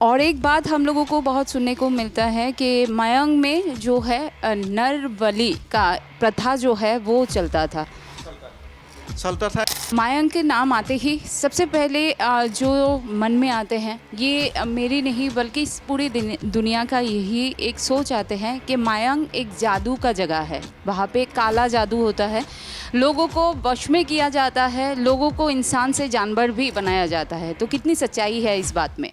और एक बात हम लोगों को बहुत सुनने को मिलता है कि मयंग में जो है नर बलि का प्रथा जो है वो चलता था। मयंक के नाम आते ही सबसे पहले जो मन में आते हैं ये मेरी नहीं बल्कि इस पूरी दुनिया का यही एक सोच आते हैं कि मयंक एक जादू का जगह है। वहाँ पे काला जादू होता है, लोगों को वश में किया जाता है, लोगों को इंसान से जानवर भी बनाया जाता है। तो कितनी सच्चाई है इस बात में?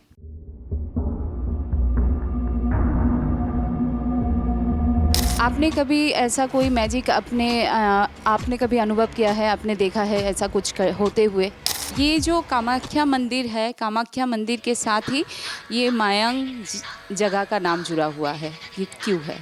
आपने कभी ऐसा कोई मैजिक आपने कभी अनुभव किया है, आपने देखा है ऐसा कुछ होते हुए? ये जो कामाख्या मंदिर है, कामाख्या मंदिर के साथ ही ये मायांग जगह का नाम जुड़ा हुआ है, ये क्यों है?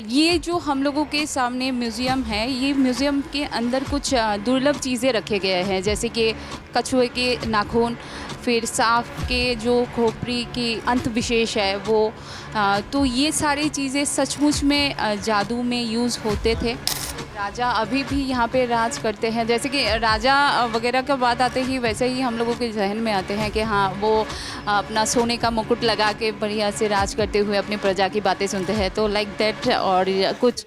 ये जो हम लोगों के सामने म्यूज़ियम है, ये म्यूज़ियम के अंदर कुछ दुर्लभ चीज़ें रखे गए हैं, जैसे कि कछुए के नाखून, फिर सांप के जो खोपड़ी की अंत विशेष है वो। तो ये सारी चीज़ें सचमुच में जादू में यूज़ होते थे। राजा अभी भी यहाँ पे राज करते हैं, जैसे कि राजा वगैरह का बात आते ही वैसे ही हम लोगों के जहन में आते हैं कि हाँ वो अपना सोने का मुकुट लगा के बढ़िया से राज करते हुए अपनी प्रजा की बातें सुनते हैं, तो लाइक दैट। और कुछ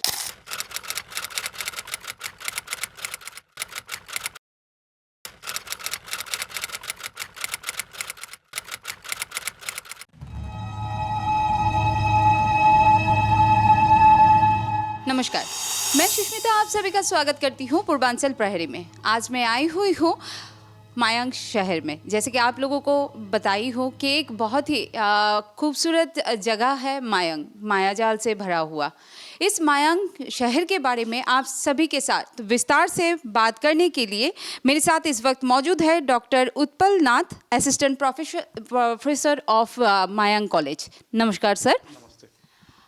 नमस्कार, मैं सुष्मिता आप सभी का स्वागत करती हूँ पूर्वांचल प्रहरी में। आज मैं आई हुई हूँ मायांग शहर में। जैसे कि आप लोगों को बताई हो कि एक बहुत ही खूबसूरत जगह है मायांग, मायाजाल से भरा हुआ। इस मायांग शहर के बारे में आप सभी के साथ विस्तार से बात करने के लिए मेरे साथ इस वक्त मौजूद है doctor Utpal Nath, assistant professor of Mayang college. नमस्कार सर।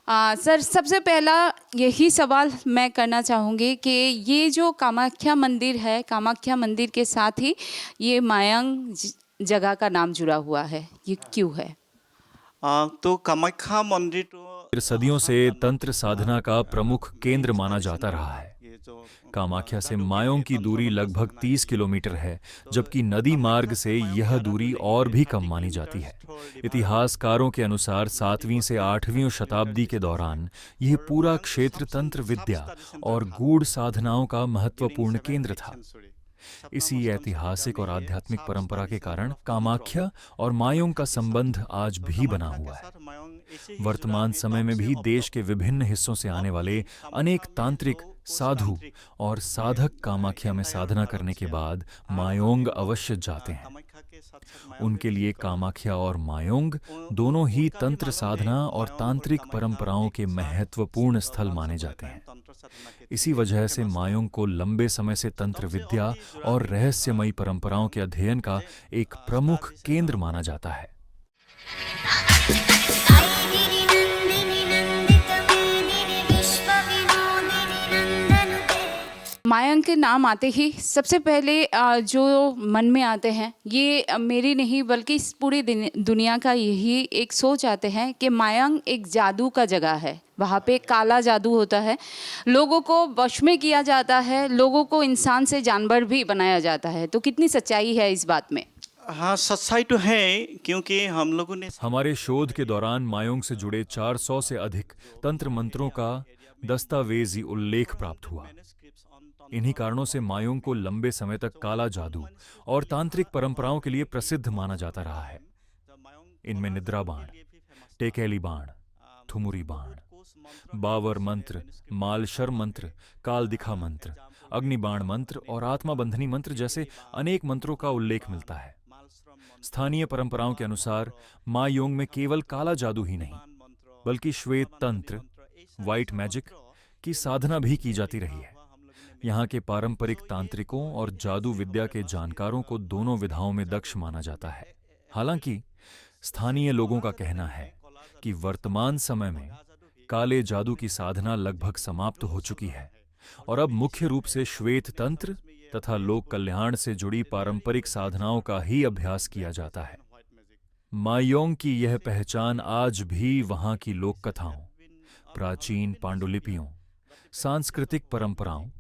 सर, सबसे पहला यही सवाल मैं करना चाहूँगी कि ये जो कामाख्या मंदिर है, कामाख्या मंदिर के साथ ही ये मायांग जगह का नाम जुड़ा हुआ है, ये क्यों है? तो कामाख्या मंदिर तो सदियों से तंत्र साधना का प्रमुख केंद्र माना जाता रहा है। ये जो कामाख्या से मायोंग की दूरी लगभग 30 किलोमीटर है, जबकि नदी मार्ग से यह दूरी और भी कम मानी जाती है। इतिहासकारों के अनुसार 7वीं से 8वीं शताब्दी के दौरान यह पूरा क्षेत्र तंत्र विद्या और गूढ़ साधनाओं का महत्वपूर्ण केंद्र था। इसी ऐतिहासिक और आध्यात्मिक परंपरा के कारण कामाख्या और मायोंग का संबंध आज भी बना हुआ है। वर्तमान समय में भी देश के विभिन्न हिस्सों से आने वाले अनेक तांत्रिक, साधु और साधक कामाख्या में साधना करने के बाद मायोंग अवश्य जाते हैं। उनके लिए कामाख्या और मायोंग दोनों ही तंत्र साधना और तांत्रिक परंपराओं के महत्वपूर्ण स्थल माने जाते हैं। इसी वजह से मायोंग को लंबे समय से तंत्र विद्या और रहस्यमयी परंपराओं के अध्ययन का एक प्रमुख केंद्र माना जाता है। मायांग के नाम आते ही सबसे पहले जो मन में आते हैं ये मेरी नहीं बल्कि इस पूरी दुनिया का यही एक सोच आते हैं कि मायांग एक जादू का जगह है। वहाँ पे काला जादू होता है, लोगों को वश में किया जाता है, लोगों को इंसान से जानवर भी बनाया जाता है। तो कितनी सच्चाई है इस बात में? हाँ, सच्चाई तो है, क्योंकि हम लोगों ने हमारे शोध के दौरान मायोंग से जुड़े 400 से अधिक तंत्र मंत्रों का दस्तावेजी उल्लेख प्राप्त हुआ। इन्हीं कारणों से मायोंग को लंबे समय तक काला जादू और तांत्रिक परंपराओं के लिए प्रसिद्ध माना जाता रहा है। इनमें निद्रा बाण, टेकेली बाण, थुमुरी बाण, बावर मंत्र, मालशर मंत्र, काल दिखा मंत्र, अग्निबाण मंत्र और आत्मा बंधनी मंत्र जैसे अनेक मंत्रों का उल्लेख मिलता है। स्थानीय परंपराओं के अनुसार मायोंग में केवल काला जादू ही नहीं, बल्कि श्वेत तंत्र, व्हाइट मैजिक की साधना भी की जाती रही है। यहाँ के पारंपरिक तांत्रिकों और जादू विद्या के जानकारों को दोनों विधाओं में दक्ष माना जाता है। हालांकि स्थानीय लोगों का कहना है कि वर्तमान समय में काले जादू की साधना लगभग समाप्त हो चुकी है और अब मुख्य रूप से श्वेत तंत्र तथा लोक कल्याण से जुड़ी पारंपरिक साधनाओं का ही अभ्यास किया जाता है। मायोंग की यह पहचान आज भी वहां की लोक कथाओं, प्राचीन पांडुलिपियों, सांस्कृतिक परंपराओं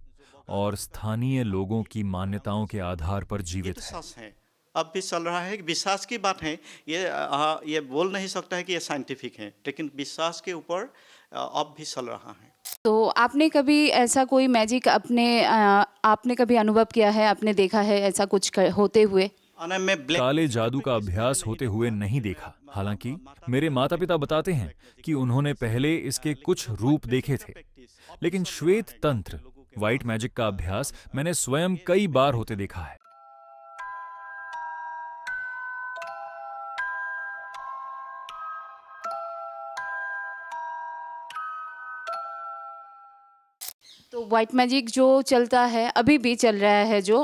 और स्थानीय लोगों की मान्यताओं के आधार पर ये जीवित तो है। सच है, अब भी चल रहा है। विश्वास की बात है, ये बोल नहीं सकता है कि ये साइंटिफिक है, लेकिन विश्वास के ऊपर अब भी चल रहा है। तो आपने कभी ऐसा कोई मैजिक आपने कभी अनुभव किया है, आपने देखा है ऐसा कुछ होते हुए? और मैं ब्लैक काले जादू का अभ्यास होते हुए नहीं देखा। हालांकि मेरे माता पिता बताते हैं कि उन्होंने पहले इसके कुछ रूप देखे थे, लेकिन श्वेत तंत्र व्हाइट मैजिक का अभ्यास मैंने स्वयं कई बार होते देखा है। तो वाइट मैजिक जो चलता है, अभी भी चल रहा है जो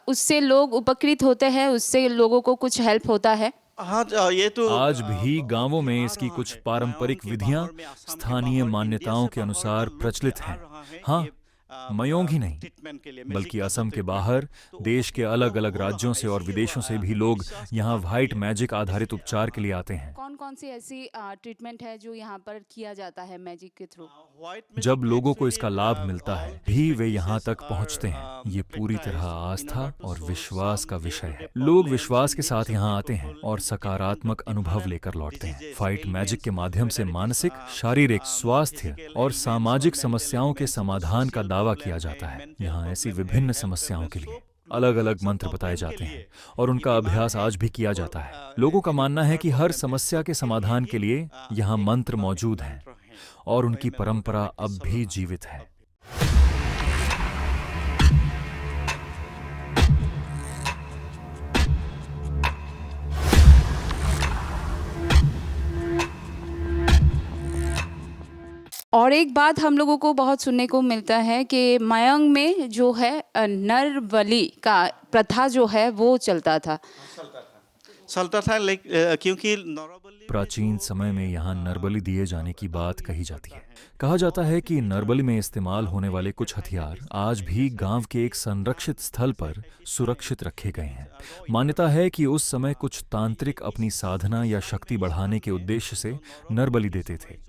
उससे लोग उपकृत होते हैं, उससे लोगों को कुछ हेल्प होता है? हाँ, ये तो आज भी गांवों में इसकी कुछ पारंपरिक विधियां स्थानीय मान्यताओं के अनुसार प्रचलित हैं। हाँ, मयोंग ही नहीं, बल्कि असम के बाहर देश के अलग अलग राज्यों से और विदेशों से भी लोग यहाँ व्हाइट मैजिक आधारित उपचार के लिए आते हैं। कौन कौन सी ऐसी ट्रीटमेंट है जो यहाँ पर किया जाता है मैजिक के थ्रू? जब लोगों को इसका लाभ मिलता है भी वे यहाँ तक पहुँचते हैं। ये पूरी तरह आस्था और विश्वास का विषय है। लोग विश्वास के साथ यहाँ आते हैं और सकारात्मक अनुभव लेकर लौटते हैं। व्हाइट मैजिक के माध्यम से मानसिक, शारीरिक स्वास्थ्य और सामाजिक समस्याओं के समाधान का दावा किया जाता है। यहाँ ऐसी विभिन्न समस्याओं के लिए अलग अलग मंत्र बताए जाते हैं और उनका अभ्यास आज भी किया जाता है। लोगों का मानना है कि हर समस्या के समाधान के लिए यहाँ मंत्र मौजूद हैं और उनकी परंपरा अब भी जीवित है। और एक बात हम लोगों को बहुत सुनने को मिलता है कि मयंग में जो है नर बलि का प्रथा जो है वो चलता था। क्योंकि प्राचीन समय में यहाँ नरबलि दिए जाने की बात कही जाती है। कहा जाता है कि नरबलि में इस्तेमाल होने वाले कुछ हथियार आज भी गांव के एक संरक्षित स्थल पर सुरक्षित रखे गए हैं। मान्यता है कि उस समय कुछ तांत्रिक अपनी साधना या शक्ति बढ़ाने के उद्देश्य से नरबलि देते थे।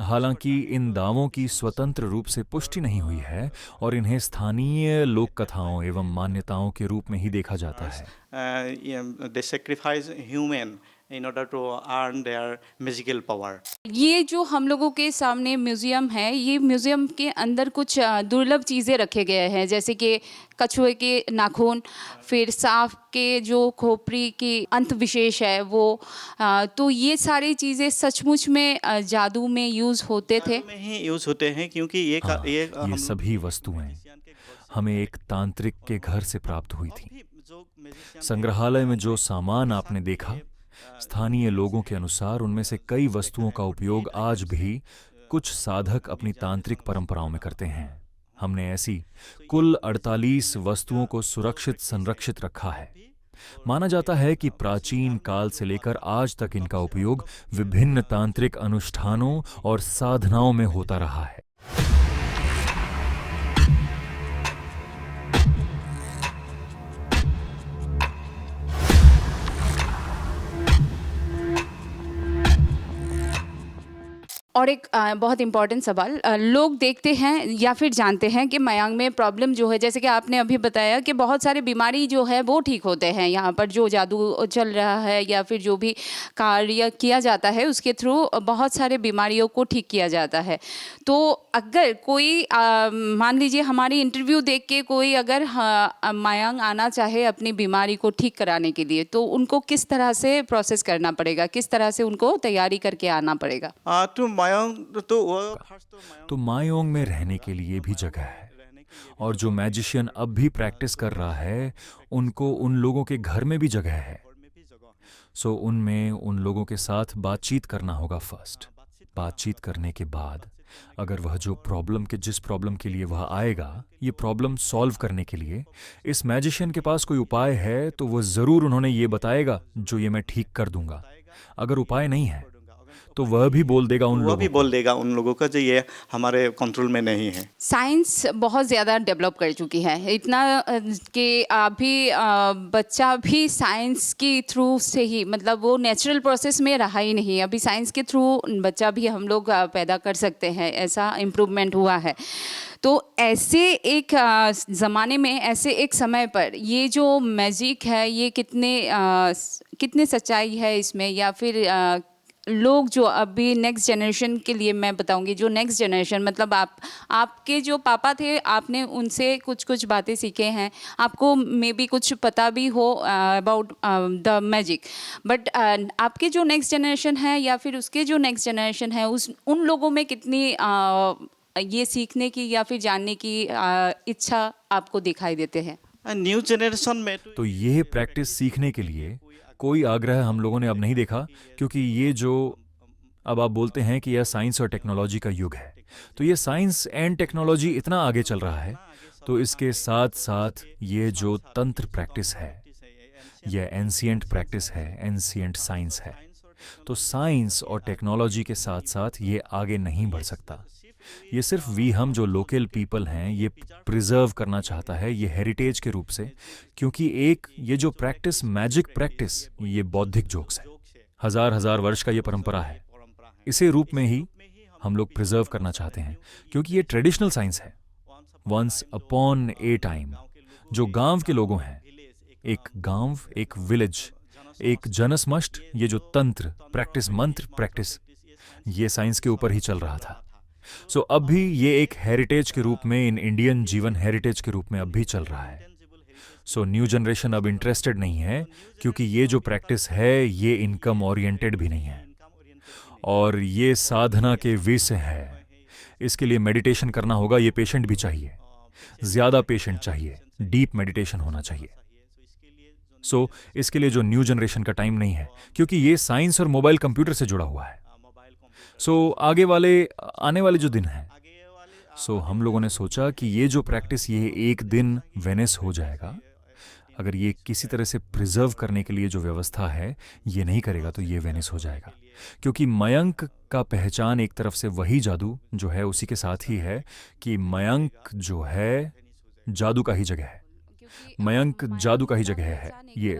हालांकि इन दावों की स्वतंत्र रूप से पुष्टि नहीं हुई है और इन्हें स्थानीय लोक कथाओं एवं मान्यताओं के रूप में ही देखा जाता है। they sacrifice human in order to earn their magical power. ये जो हम लोगों के सामने म्यूजियम है, ये म्यूजियम के अंदर कुछ दुर्लभ चीज़ें रखे गए हैं, जैसे कि कछुए के नाखून, फिर सांप के जो खोपड़ी की अंत विशेष है वो, तो ये सारी चीज़ें सचमुच में जादू में यूज़ होते थे। में ही यूज होते हैं, क्योंकि ये सभी वस्तुएं हमें एक तांत्रिक के घर से प्राप्त हुई थी। संग्रहालय में जो सामान आपने देखा, स्थानीय लोगों के अनुसार उनमें से कई वस्तुओं का उपयोग आज भी कुछ साधक अपनी तांत्रिक परंपराओं में करते हैं। हमने ऐसी कुल 48 वस्तुओं को सुरक्षित संरक्षित रखा है। माना जाता है कि प्राचीन काल से लेकर आज तक इनका उपयोग विभिन्न तांत्रिक अनुष्ठानों और साधनाओं में होता रहा है। और एक बहुत इम्पॉर्टेंट सवाल, लोग देखते हैं या फिर जानते हैं कि मयांग में प्रॉब्लम जो है, जैसे कि आपने अभी बताया कि बहुत सारे बीमारी जो है वो ठीक होते हैं यहाँ पर, जो जादू चल रहा है या फिर जो भी कार्य किया जाता है उसके थ्रू बहुत सारे बीमारियों को ठीक किया जाता है। तो अगर कोई मान लीजिए हमारी इंटरव्यू देख के कोई अगर मयांग आना चाहे अपनी बीमारी को ठीक कराने के लिए, तो उनको किस तरह से प्रोसेस करना पड़ेगा, किस तरह से उनको तैयारी करके आना पड़ेगा? तो मायोंग में रहने के लिए भी जगह है, और जो मैजिशियन अब भी प्रैक्टिस कर रहा है उनको उन लोगों के घर में भी जगह है। सो उनमें उन लोगों के साथ बातचीत करना होगा फर्स्ट। बातचीत करने के बाद अगर वह जिस प्रॉब्लम के लिए वह आएगा, ये प्रॉब्लम सॉल्व करने के लिए इस मैजिशियन के पास कोई उपाय है तो वह जरूर उन्होंने ये बताएगा जो ये मैं ठीक कर दूंगा। अगर उपाय नहीं है तो वह भी बोल देगा उन लोगों को जो ये हमारे कंट्रोल में नहीं है। साइंस बहुत ज़्यादा डेवलप कर चुकी है, इतना कि अभी बच्चा भी साइंस की थ्रू से ही, मतलब वो नेचुरल प्रोसेस में रहा ही नहीं, अभी साइंस के थ्रू बच्चा भी हम लोग पैदा कर सकते हैं, ऐसा इम्प्रूवमेंट हुआ है। तो ऐसे एक ज़माने में, ऐसे एक समय पर ये जो मैजिक है ये कितने सच्चाई है इसमें, या फिर लोग जो अभी नेक्स्ट जनरेशन के लिए मैं बताऊंगी, जो नेक्स्ट जनरेशन मतलब आपके जो पापा थे, आपने उनसे कुछ कुछ बातें सीखे हैं, आपको मे बी कुछ पता भी हो अबाउट द मैजिक, बट आपके जो नेक्स्ट जनरेशन है या फिर उसके जो नेक्स्ट जनरेशन है उन लोगों में कितनी ये सीखने की या फिर जानने की इच्छा आपको दिखाई देते हैं? न्यू जनरेशन में तो ये प्रैक्टिस सीखने के लिए कोई आग्रह हम लोगों ने अब नहीं देखा, क्योंकि ये जो अब आप बोलते हैं कि यह साइंस और टेक्नोलॉजी का युग है, तो ये साइंस एंड टेक्नोलॉजी इतना आगे चल रहा है, तो इसके साथ साथ ये जो तंत्र प्रैक्टिस है, यह एंशिएंट प्रैक्टिस है, एंशिएंट साइंस है, तो साइंस और टेक्नोलॉजी के साथ साथ ये आगे नहीं बढ़ सकता। ये सिर्फ हम जो लोकल पीपल हैं ये प्रिजर्व करना चाहता है, ये हेरिटेज के रूप से, क्योंकि एक ये जो प्रैक्टिस मैजिक प्रैक्टिस ये बौद्धिक जोक्स है, हजार वर्ष का ये परंपरा है, इसे रूप में ही हम लोग प्रिजर्व करना चाहते हैं, क्योंकि ये ट्रेडिशनल साइंस है। वंस अपॉन ए टाइम जो गांव के लोगों हैं, एक गांव, एक विलेज, एक जनसमष्ट, ये जो तंत्र प्रैक्टिस, मंत्र प्रैक्टिस, ये साइंस के ऊपर ही चल रहा था। सो अब भी ये एक हेरिटेज के रूप में, इन इंडियन जीवन हेरिटेज के रूप में अब भी चल रहा है। सो न्यू जनरेशन अब इंटरेस्टेड नहीं है, क्योंकि ये जो प्रैक्टिस है ये इनकम ओरिएंटेड भी नहीं है और ये साधना के विषय है। इसके लिए मेडिटेशन करना होगा, ये पेशेंट भी चाहिए, ज्यादा पेशेंट चाहिए, डीप मेडिटेशन होना चाहिए। सो इसके लिए जो न्यू जनरेशन का टाइम नहीं है, क्योंकि ये साइंस और मोबाइल कंप्यूटर से जुड़ा हुआ है। सो आने वाले जो दिन हैं, सो हम लोगों ने सोचा कि ये जो प्रैक्टिस ये एक दिन वेनिस हो जाएगा, अगर ये किसी तरह से प्रिजर्व करने के लिए जो व्यवस्था है ये नहीं करेगा तो ये वेनिस हो जाएगा, क्योंकि मयंक का पहचान एक तरफ से वही जादू जो है उसी के साथ ही है कि मयंक जो है जादू का ही जगह है, मयंक जादू का ही जगह है। ये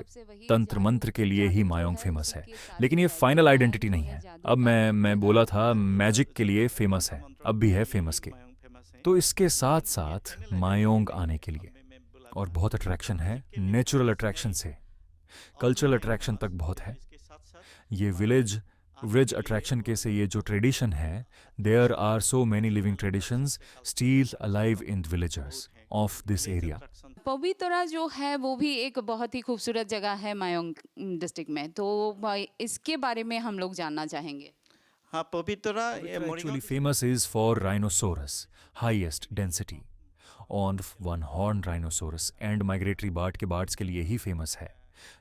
तंत्र मंत्र के लिए ही मायोंग फेमस है, लेकिन ये फाइनल आइडेंटिटी नहीं है। अब मैं बोला था मैजिक के लिए फेमस है, अब भी है फेमस के, तो इसके साथ साथ मायोंग आने के लिए और बहुत अट्रैक्शन है, नेचुरल अट्रैक्शन से कल्चरल अट्रैक्शन तक बहुत है। ये विलेज अट्रैक्शन के से ये जो ट्रेडिशन है, there are so many living traditions still alive in the villagers of this area. Pobitora जो है वो भी एक बहुत ही खूबसूरत जगह है मायोंग डिस्ट्रिक्ट में, तो इसके बारे में हम लोग जानना चाहेंगे। हाँ, पवित्रा actually famous is for rhinoceros, highest density on one horn rhinoceros and migratory bird के birds के लिए ही फेमस है।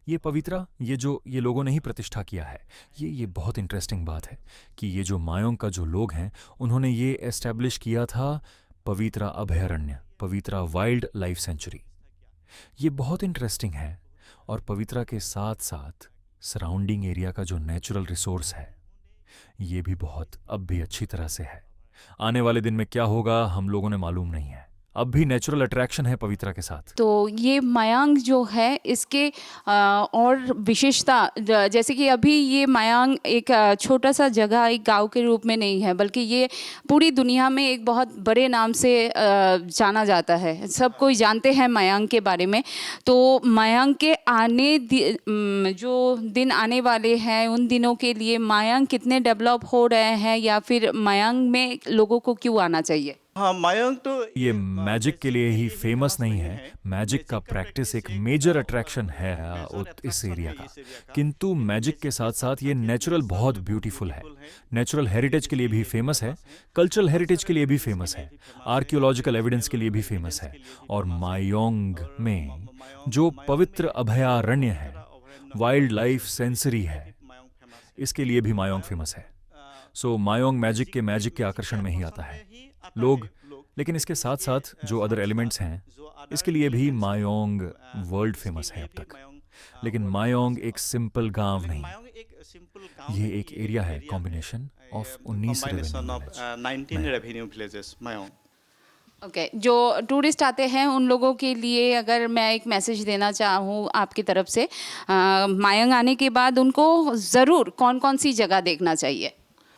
ये पवित्रा, ये लोगों ने ही प्रतिष्ठा किया है। ये बहुत इंटरेस्टिंग बात है कि ये जो मायोंग का जो लोग हैं उन्होंने ये एस्टेब्लिश किया था पवित्रा अभयारण्य, पवित्रा वाइल्ड लाइफ सेंचुरी। ये बहुत इंटरेस्टिंग है, और पवित्रा के साथ साथ सराउंडिंग एरिया का जो नेचुरल रिसोर्स है ये भी बहुत अब भी अच्छी तरह से है। आने वाले दिन में क्या होगा हम लोगों ने मालूम नहीं है, अब भी नेचुरल अट्रैक्शन है पवित्रा के साथ। तो ये मायांग जो है इसके और विशेषता, जैसे कि अभी ये मायांग एक छोटा सा जगह, एक गांव के रूप में नहीं है, बल्कि ये पूरी दुनिया में एक बहुत बड़े नाम से जाना जाता है, सब कोई जानते हैं मायांग के बारे में। तो मायांग के जो दिन आने वाले हैं उन दिनों के लिए मायांग कितने डेवलप हो रहे हैं, या फिर मायांग में लोगों को क्यों आना चाहिए? हाँ, मायोंग तो ये मैजिक के लिए ही फेमस नहीं है, मैजिक का प्रैक्टिस एक मेजर अट्रैक्शन है इस एरिया का, किंतु मैजिक के साथ साथ ये नेचुरल बहुत ब्यूटीफुल है, नेचुरल हेरिटेज के लिए भी फेमस है, कल्चरल हेरिटेज के लिए भी फेमस है, आर्कियोलॉजिकल एविडेंस के लिए भी फेमस है, और मायोंग में जो पवित्र अभयारण्य है, वाइल्ड लाइफ सेंचुरी है, इसके लिए भी मायोंग फेमस है। सो मायोंग मैजिक के आकर्षण में ही आता है लोग, लेकिन इसके साथ साथ जो अदर एलिमेंट्स हैं इसके लिए भी मायोंग वर्ल्ड फेमस है अब तक। लेकिन मायोंग एक सिंपल गांव नहीं, ये एक एरिया है, combination of 19 revenue villages Mayong. Okay, जो टूरिस्ट आते हैं उन लोगों के लिए अगर मैं एक मैसेज देना चाहूँ आपकी तरफ से, मायोंग आने के बाद उनको ज़रूर कौन कौन सी जगह देखना चाहिए?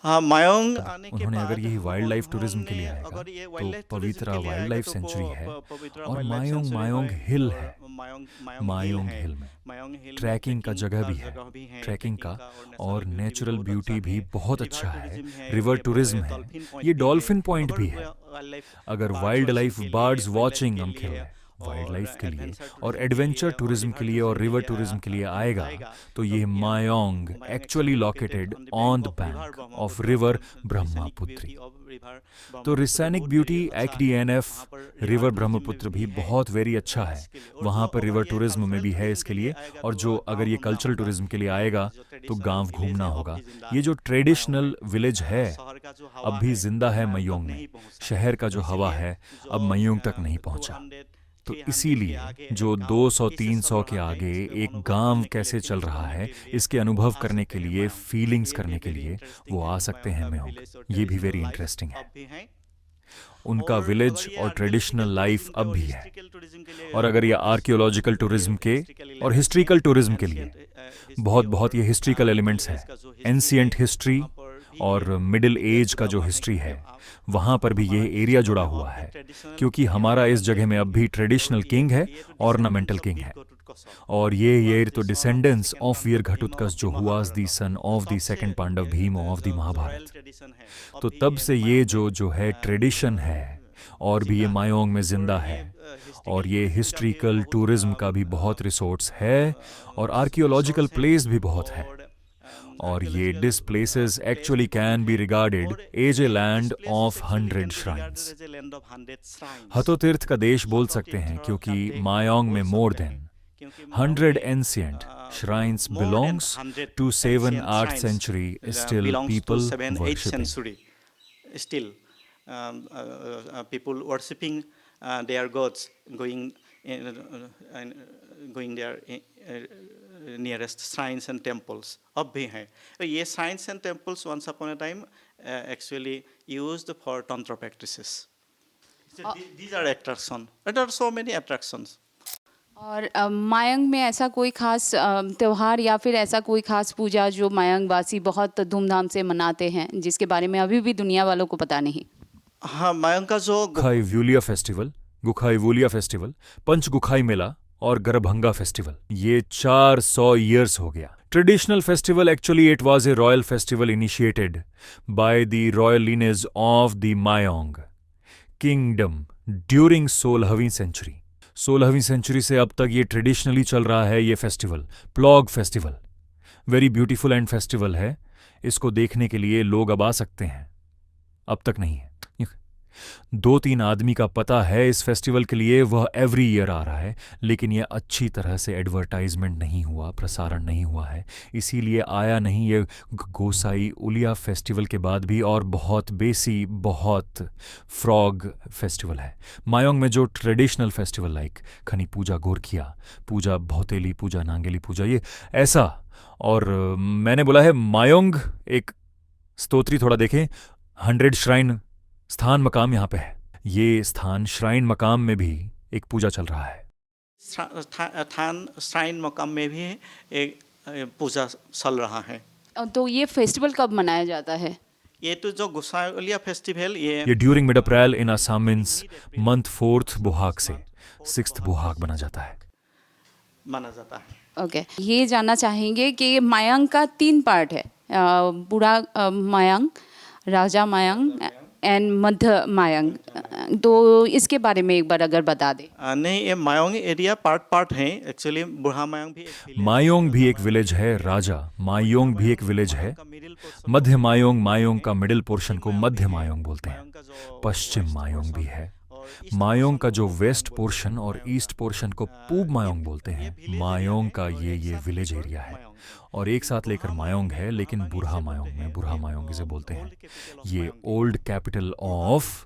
हाँ, मायोंग आने के उन्होंने बाद अगर यही वाइल्ड लाइफ टूरिज्म के लिए उन्होंने आएगा अगर ये तो वाइल्ड लाइफ पवित्रा टूरिज्म के लिए वाइल्ड आएगा लाइफ तो सेंचुरी है पवित्रा और wildlife Mayong sanctuary Mayong है हिल और है। मायोंग मायोंग हिल में में ट्रैकिंग का जगह भी है, जगह भी है, ट्रैकिंग का और नेचुरल नेचुरल ब्यूटी भी है, बहुत रिवर अच्छा है, टूरिज्म है, रिवर ये टूरिज्म है, डॉल्फिन पॉइंट ये भी डॉल्फिन है। पॉइंट भी अगर है। वाइल्ड लाइफ अगर बर्ड्स वाइल्ड वाचिंग लाइफ के लिए, बर्ड्स वाइल्ड वॉचिंग लाइफ हम के खेल लिए, रहे हैं वाइल्ड और लाइफ के लिए एडवेंचर और टूरिज्म के एडवेंचर लिए, और टूरिज्म के लिए रिवर और रिवर टूरिज्म टूरिज्म के लिए आएगा तो तब ये ये Mayong Mayong actually actually located located on the of river bank Brahmaputra, of river the ब्रह्मपुत्री। scenic beauty of river तो Brahmaputra रिसैनिक बहुत ब्यूटी अच्छा है। XDNF वहाँ पर रिवर tourism ब्रह्मपुत्र में भी है, बहुत वेरी अच्छा है, इसके लिए। और वहाँ जो पर रिवर अगर ये टूरिज्म में भी cultural है tourism इसके के लिए। आएगा और तो जो गाँव अगर ये घूमना कल्चरल होगा। टूरिज्म के लिए आएगा जो तो traditional गांव village घूमना है, अब होगा। भी जिंदा ये जो है। ट्रेडिशनल मायोंग विलेज है शहर का जो हवा अब भी है, जिंदा है मायोंग तक मयोंग नहीं में, पहुंचा। शहर का जो हवा इसीलिए है जो, अब मयोंग तक नहीं पहुंचा। 200, तो 300 के इसीलिए आगे जो गाँव 200-300 कैसे के चल रहा है, आगे इसके एक अनुभव गांव करने के कैसे लिए, चल feel रहा करने है के लिए इसके वो अनुभव आ करने सकते के हैं लिए, मायोंग। फीलिंग्स ये करने भी के very लिए interesting वो है, आ सकते हैं मायोंग का मयोंग। village और ये भी traditional वेरी life इंटरेस्टिंग है। अब भी है। उनका और विलेज अगर ये और ट्रेडिशनल archaeological लाइफ tourism अब के भी और है। historical tourism के लिए, और अगर ये आर्कियोलॉजिकल टूरिज्म के और हिस्ट्रिकल टूरिज्म के लिए बहुत बहुत ये हिस्ट्रिकल एलिमेंट्स हैं, एंशिएंट हिस्ट्री और मिडिल एज का जो हिस्ट्री है वहाँ पर भी ये एरिया जुड़ा हुआ है, क्योंकि हमारा इस जगह में अब भी ट्रेडिशनल किंग है, ऑर्नामेंटल किंग है। और ये तो डिसेंडेंट्स ऑफ वीर घटोत्कच जो who was the son of the second Pandava Bhima of the Mahabharata. तो तब से ये जो है ट्रेडिशन है और भी ये मायोंग में जिंदा है। और ये हिस्ट्रिकल टूरिज्म का भी बहुत रिसोर्ट्स है और आर्कियोलॉजिकल प्लेस भी बहुत है। और ये this places actually can be regarded as a land of 100 shrines. हतोतीर्थ का देश बोल सकते हैं क्योंकि मायोंग में more than 100 ancient shrines belongs to 7-8th century still people worshipping. Still people worshipping their gods, going their nearest shrines and temples अब भी हैं। ये shrines and temples once upon a time actually used for tantra practices. These are attraction. There are so many attractions. और मायंग में ऐसा कोई खास त्योहार या फिर ऐसा कोई खास पूजा जो मायंग वासी बहुत धूमधाम से मनाते हैं जिसके बारे में अभी भी दुनिया वालों को पता नहीं? हाँ, मायंग का जो गुखाईवुलिया फेस्टिवल, गुखाईवुलिया फेस्टिवल, पंचगुखाई मेला और गरभंगा फेस्टिवल, ये 400 ईयर्स हो गया। Traditional festival actually it was a royal festival initiated by the royal lineage of the Mayong kingdom during 16वीं सेंचुरी। 16वीं सेंचुरी से अब तक ये ट्रेडिशनली चल रहा है ये festival, plough festival. Very beautiful and festival है, इसको देखने के लिए लोग अब आ सकते हैं, अब तक नहीं है। 2-3 आदमी का पता है इस फेस्टिवल के लिए, वह एवरी ईयर आ रहा है, लेकिन यह अच्छी तरह से एडवर्टाइजमेंट नहीं हुआ, प्रसारण नहीं हुआ है, इसीलिए आया नहीं ये गोसाई उलिया फेस्टिवल के बाद भी। और बहुत बेसी, बहुत फ्रॉग फेस्टिवल है मायोंग में, जो ट्रेडिशनल फेस्टिवल लाइक खनी पूजा, गोरखिया पूजा, भौतेली पूजा, नांगेली पूजा, ये ऐसा। और मैंने बोला है मायोंग एक स्तोत्री थोड़ा देखें, 100 श्राइन स्थान मकाम यहाँ पे है। ये स्थान श्राइन मकाम में भी एक पूजा चल रहा है। श्राइन मकाम में भी एक पूजा चल रहा है। तो ये फेस्टिवल कब मनाया जाता है? ये तो जो गोसाईउलिया फेस्टिवल ये during mid April in Assam means month 4th Bohag से 6th बोहाग माना जाता है। ओके, ये जानना चाहेंगे कि मायांग का 3 पार्ट है, बूढ़ा मायांग, राजा मायांग एंड मध्य मायांग, तो इसके बारे में एक बार अगर बता दें। नहीं, ये मायोंग एरिया पार्ट है एक्चुअली। बूढ़ा मायोंग भी मायोंग भी एक विलेज है, राजा मायोंग भी एक विलेज है। मध्य मायोंग, मायोंग का मिडिल पोर्शन को मध्य मायोंग बोलते हैं। पश्चिम मायोंग भी है। मायोंग का जो वेस्ट पोर्शन और ईस्ट पोर्शन को पूब मायोंग बोलते हैं। मायोंग का ये विलेज एरिया है और एक साथ लेकर मायोंग है, लेकिन बुरहा मायोंग में, बुरहा मायोंग इसे बोलते हैं। ये old capital of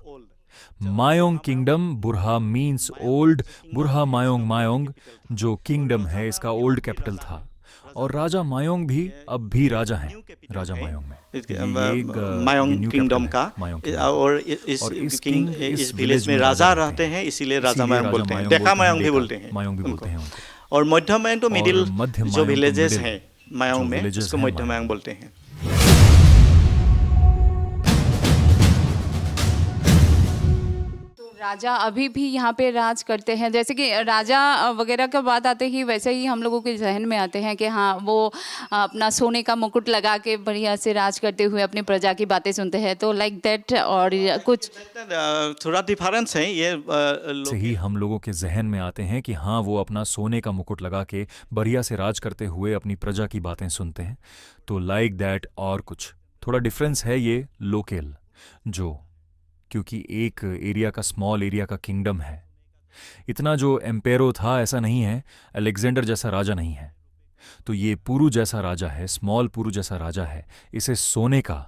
Mayong kingdom. Burha means old, Burha Mayong, Mayong जो किंगडम है इसका ओल्ड कैपिटल था। और राजा मायोंग भी अब भी राजा हैं, राजा मायोंग में। मायोंग किंगडम का, और इस विलेज में राजा रहते हैं, इसीलिए राजा मायोंग बोलते हैं। देखा मायोंग भी बोलते हैं, मायोंग भी बोलते हैं उनको। और मध्य मायोंग तो मिडिल जो विलेजेस हैं मायोंग में, villages इसको हैं मध्य मायोंग। मायोंग बोलते हैं। राजा अभी भी यहाँ पे राज करते हैं, जैसे कि राजा वगैरह का बात आते ही वैसे ही हम लोगों के जहन में आते हैं कि हाँ वो अपना सोने का मुकुट लगा के बढ़िया से राज करते हुए अपनी प्रजा की बातें सुनते हैं, तो लाइक दैट और कुछ थोड़ा डिफरेंस है ये से ही हम लोगों के जहन में आते हैं कि हाँ वो अपना सोने का मुकुट लगा के बढ़िया से राज करते हुए अपनी प्रजा की बातें सुनते हैं, तो लाइक दैट और कुछ थोड़ा डिफरेंस है ये लोकल, जो क्योंकि एक एरिया का स्मॉल एरिया का किंगडम है, इतना जो एम्पेरो था ऐसा नहीं है, अलेक्जेंडर जैसा राजा नहीं है, तो ये पुरु जैसा राजा है, स्मॉल पुरु जैसा राजा है, इसे सोने का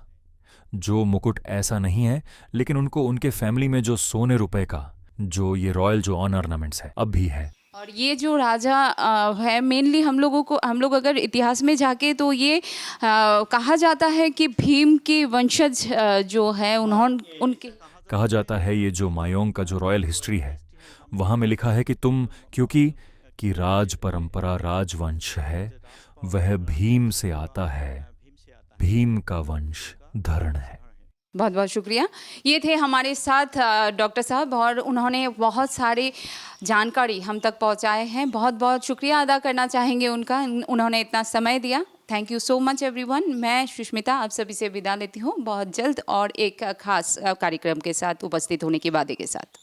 जो मुकुट ऐसा नहीं है, लेकिन उनको उनके फैमिली में जो सोने रुपए का जो ये रॉयल जो ऑन ऑर्नामेंट्स है अब भी है। और ये जो राजा है मेनली हम लोग अगर इतिहास में जाके तो ये कहा जाता है कि भीम के वंशज जो है उन्होंने उनके कहा जाता है ये जो मायोंग का जो रॉयल हिस्ट्री है वहां में लिखा है कि तुम क्योंकि कि राज परंपरा राजवंश है वह भीम से आता है, भीम का वंश धरण है। बहुत बहुत शुक्रिया। ये थे हमारे साथ डॉक्टर साहब और उन्होंने बहुत सारे जानकारी हम तक पहुंचाए हैं। बहुत बहुत शुक्रिया अदा करना चाहेंगे उनका, उन्होंने इतना समय दिया। Thank you so much everyone. मैं सुष्मिता आप सभी से विदा लेती हूँ बहुत जल्द और एक खास कार्यक्रम के साथ उपस्थित होने के वादे के साथ।